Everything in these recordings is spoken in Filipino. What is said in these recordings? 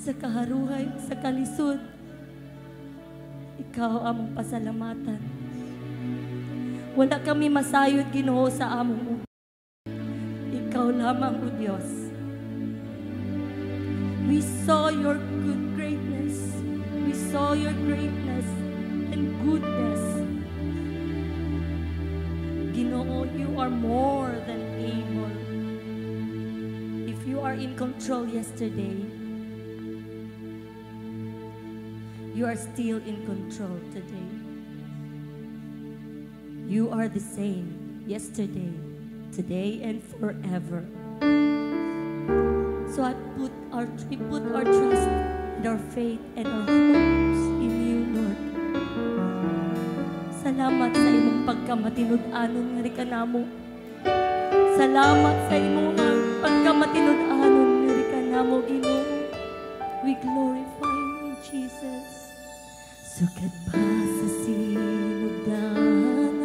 sa kaharuhay, sa kalisod. Ikaw among pasalamatan. Wala kami masayod, Ginoo, sa among Ikaw lamang, O Diyos. We saw your good greatness. We saw your greatness and goodness. Ginoo, you are more than able. If you are in control yesterday, you are still in control today. You are the same yesterday, today, and forever. So we put our trust and our faith and our hopes in you, Lord. Salamat sa imong pagkamatinud-anon nga ri kanamo. Salamat sa imong pagkamatinud-anon nga ri kanamo, Ginoo. We glorify you, Jesus. Sukat pa sa sinugdanan,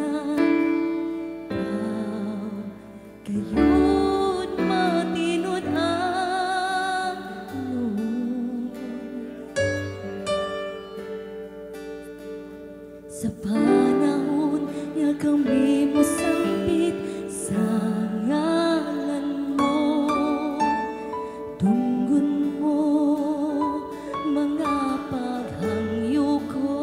kayo't matinud-anon. Sa panahon nga kami mo sambit sa ngalan mo, tunggon mo mga paghangyo ko.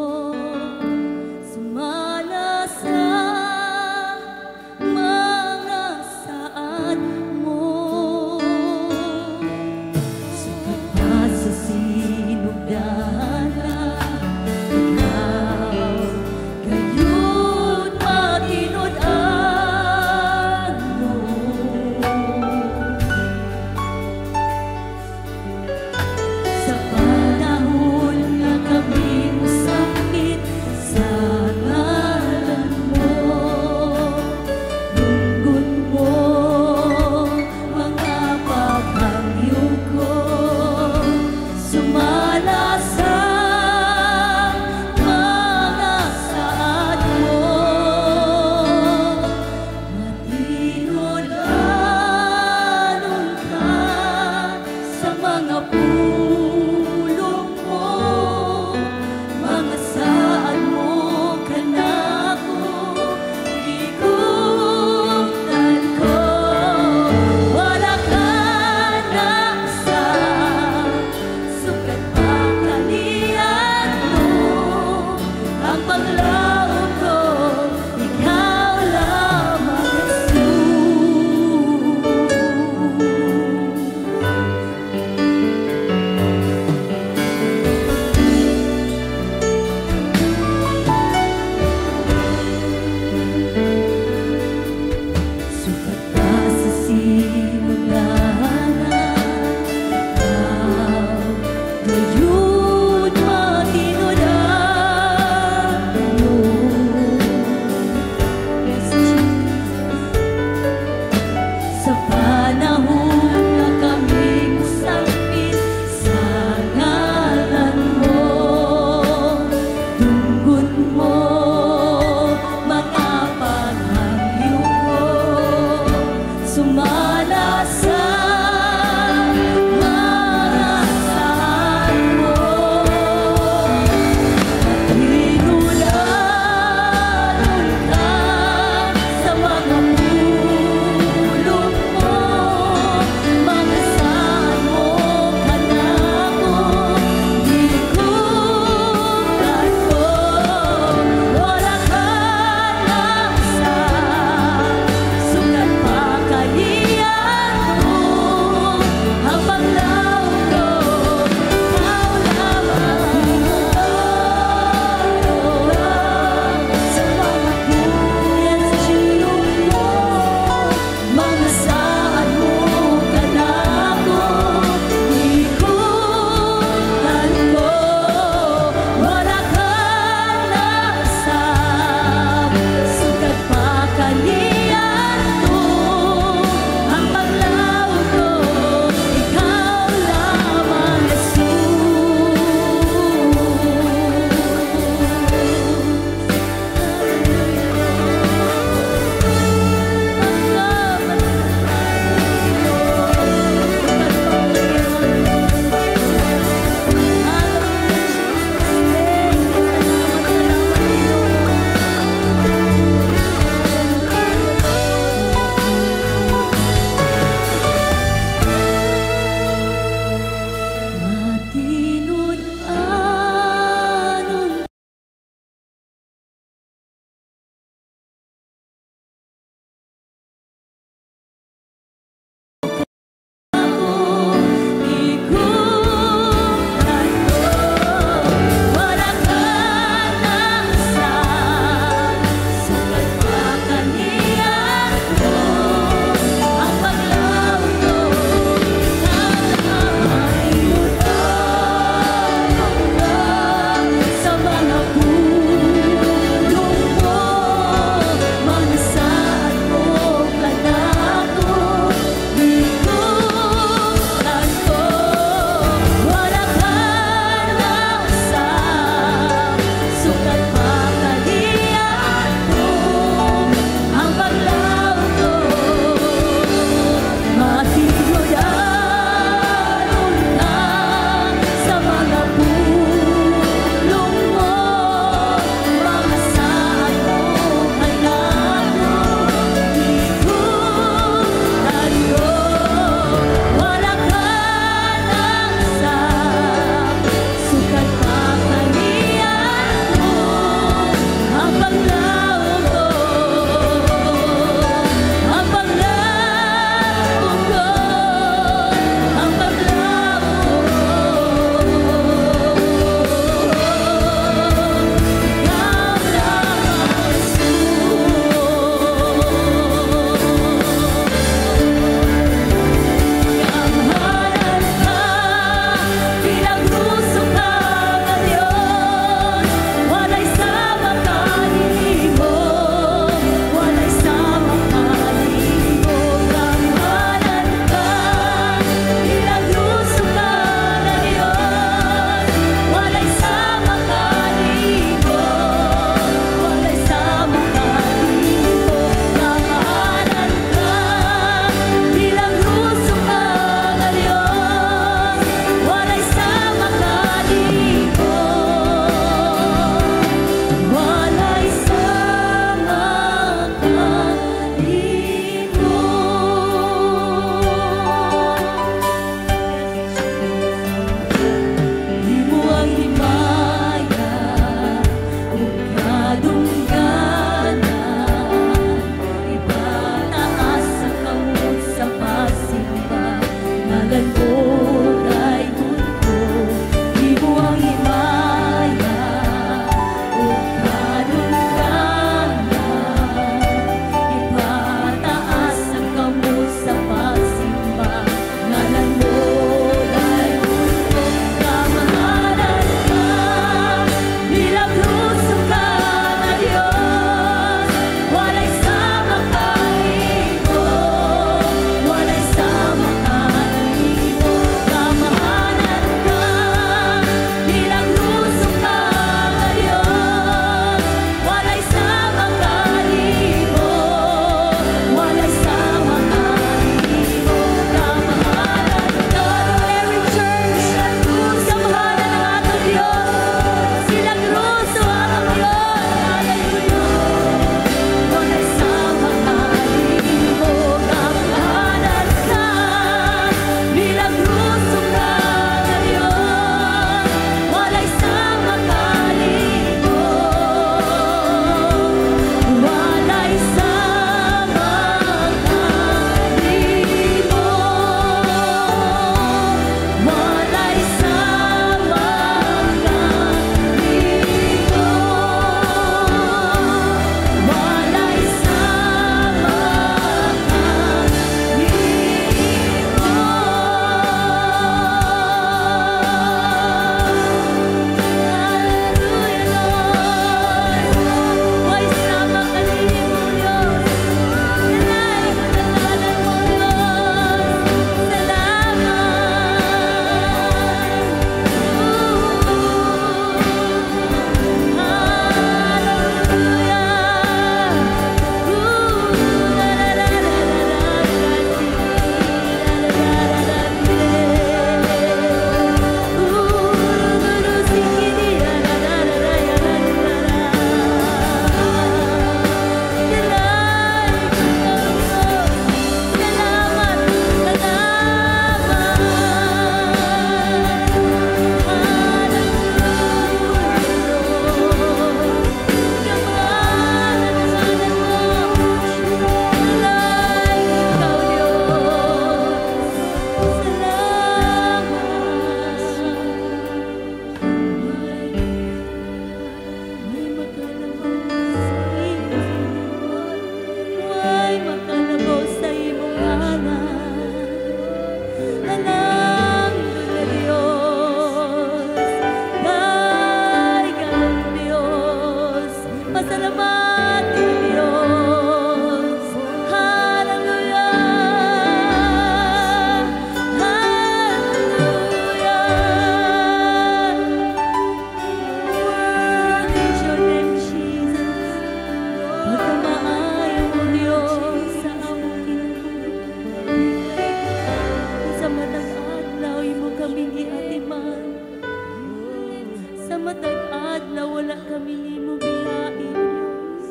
matag adlaw wala kami nimo biyain, Dios.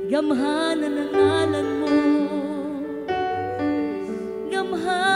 Gamhanan ang ngalan mo. Gamhanan